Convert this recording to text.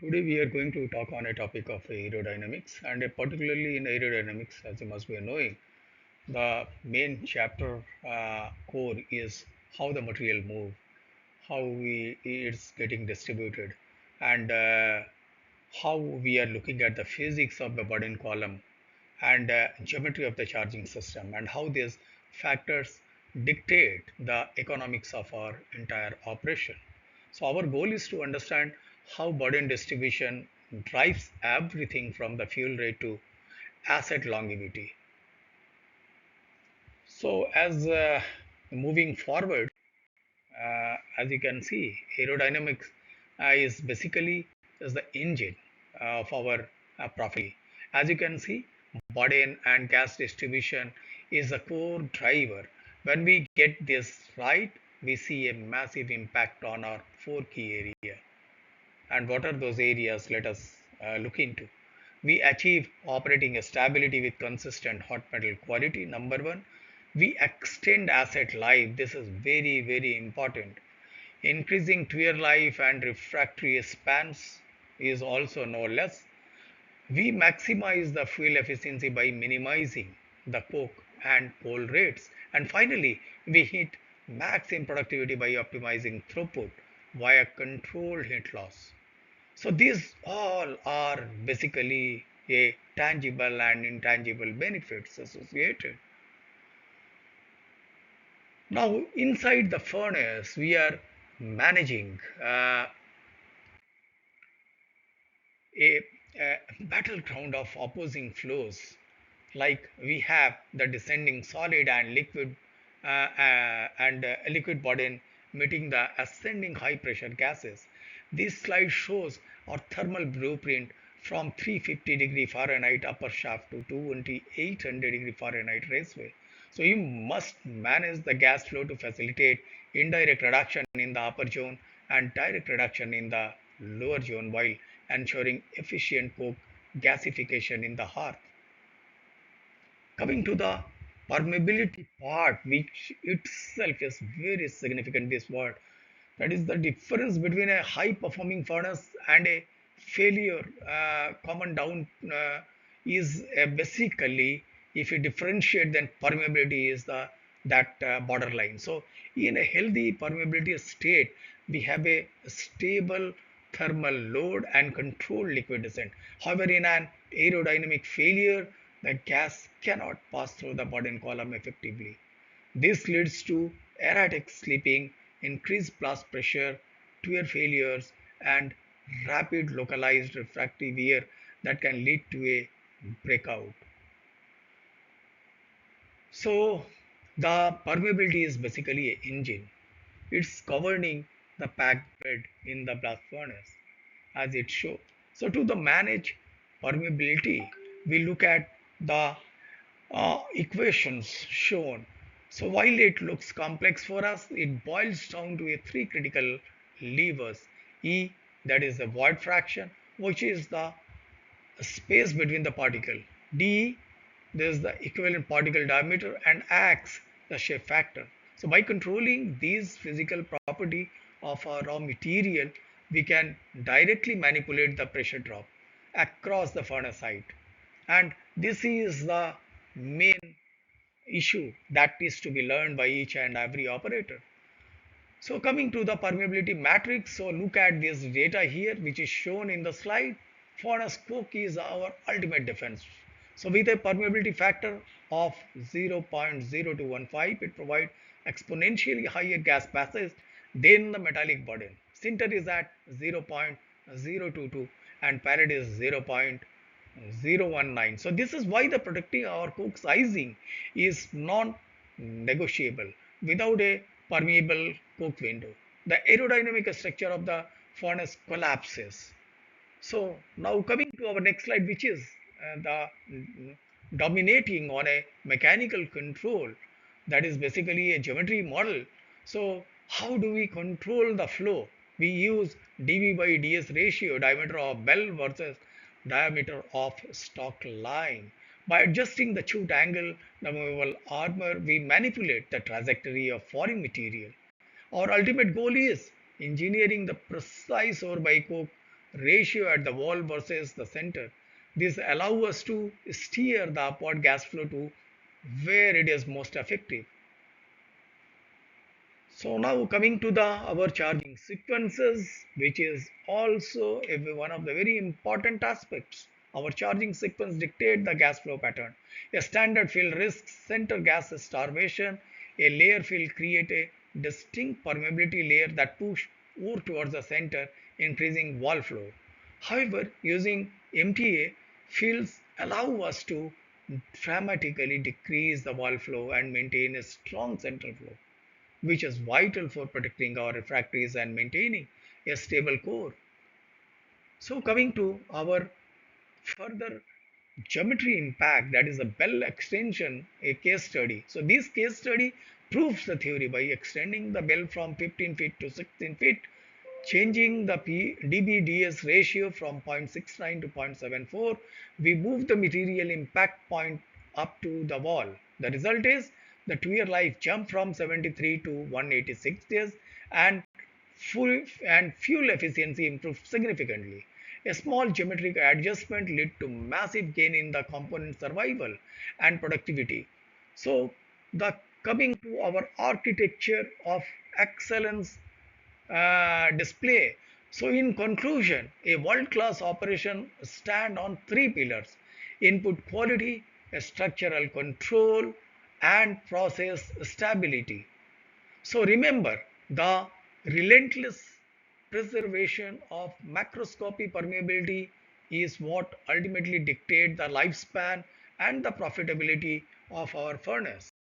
Today we are going to talk on a topic of aerodynamics, and particularly in aerodynamics, as you must be knowing, the main chapter core is how the material move, how it's getting distributed, and how we are looking at the physics of the burden column and geometry of the charging system, and how these factors dictate the economics of our entire operation. So our goal is to understand how burden distribution drives everything from the fuel rate to asset longevity. So as moving forward, as you can see, aerodynamics is basically is the engine of our profit. As you can see, burden and gas distribution is a core driver. When we get this right, we see a massive impact on our four key areas. And what are those areas? Let us look into. We achieve operating stability with consistent hot metal quality. Number one, we extend asset life. This is very, very important. Increasing wear life and refractory spans is also no less. We maximize the fuel efficiency by minimizing the coke and coal rates. And finally, we hit maximum productivity by optimizing throughput via controlled heat loss. So these all are basically a tangible and intangible benefits associated. Now, inside the furnace, we are managing a, a battleground of opposing flows. Like we have the descending solid and liquid body meeting the ascending high pressure gases. This slide shows our thermal blueprint from 350 degree Fahrenheit upper shaft to 2800 degree Fahrenheit raceway. So you must manage the gas flow to facilitate indirect reduction in the upper zone and direct reduction in the lower zone while ensuring efficient coke gasification in the hearth. Coming to the permeability part, which itself is very significant, this word, that is the difference between a high performing furnace and a failure common down is basically, if you differentiate, then permeability is the that borderline. So in a healthy permeability state, we have a stable thermal load and controlled liquid descent. However, in an aerodynamic failure, the gas cannot pass through the burden column effectively. This leads to erratic slipping, increased blast pressure, tear failures, and rapid localized refractory wear that can lead to a breakout. So, the permeability is basically an engine. It's governing the packed bed in the blast furnace as it shows. So, to the manage permeability, we look at the equations shown. So while it looks complex for us, it boils down to a three critical levers. E, that is the void fraction, which is the space between the particle. D, there is the equivalent particle diameter, and X, the shape factor. So by controlling these physical property of our raw material, we can directly manipulate the pressure drop across the furnace site. And this is the main issue that is to be learned by each and every operator. So coming to the permeability matrix, so look at this data here which is shown in the slide. Furnace coke is our ultimate defense. So with a permeability factor of 0.0215, it provides exponentially higher gas passage than the metallic burden. Sinter is at 0.022 and Farad is 0.019. So this is why the protecting our coke sizing is non-negotiable. Without a permeable coke window, the aerodynamic structure of the furnace collapses. So now coming to our next slide, which is the dominating on a mechanical control, that is basically a geometry model. So how do we control the flow? We use dV by ds ratio, diameter of bell versus diameter of stock line. By adjusting the chute angle, the movable armor, we manipulate the trajectory of foreign material. Our ultimate goal is engineering the precise ore by coke ratio at the wall versus the center. This allows us to steer the upward gas flow to where it is most effective. So now coming to the our charging sequences, which is also one of the very important aspects. Our charging sequence dictate the gas flow pattern. A standard fill risks center gas starvation. A layer fill create a distinct permeability layer that push ore towards the center, increasing wall flow. However, using MTA fills allow us to dramatically decrease the wall flow and maintain a strong central flow, which is vital for protecting our refractories and maintaining a stable core. So, coming to our further geometry impact, that is a bell extension, a case study. So, this case study proves the theory by extending the bell from 15 feet to 16 feet, changing the dBds ratio from 0.69 to 0.74. We move the material impact point up to the wall. The result is the 2-year life jump from 73 to 186 days, and fuel efficiency improved significantly. A small geometric adjustment led to massive gain in the component survival and productivity. So, the coming to our architecture of excellence display. So, in conclusion, a world-class operation stand on three pillars: input quality, structural control, and process stability. So remember, the relentless preservation of macroscopic permeability is what ultimately dictates the lifespan and the profitability of our furnace.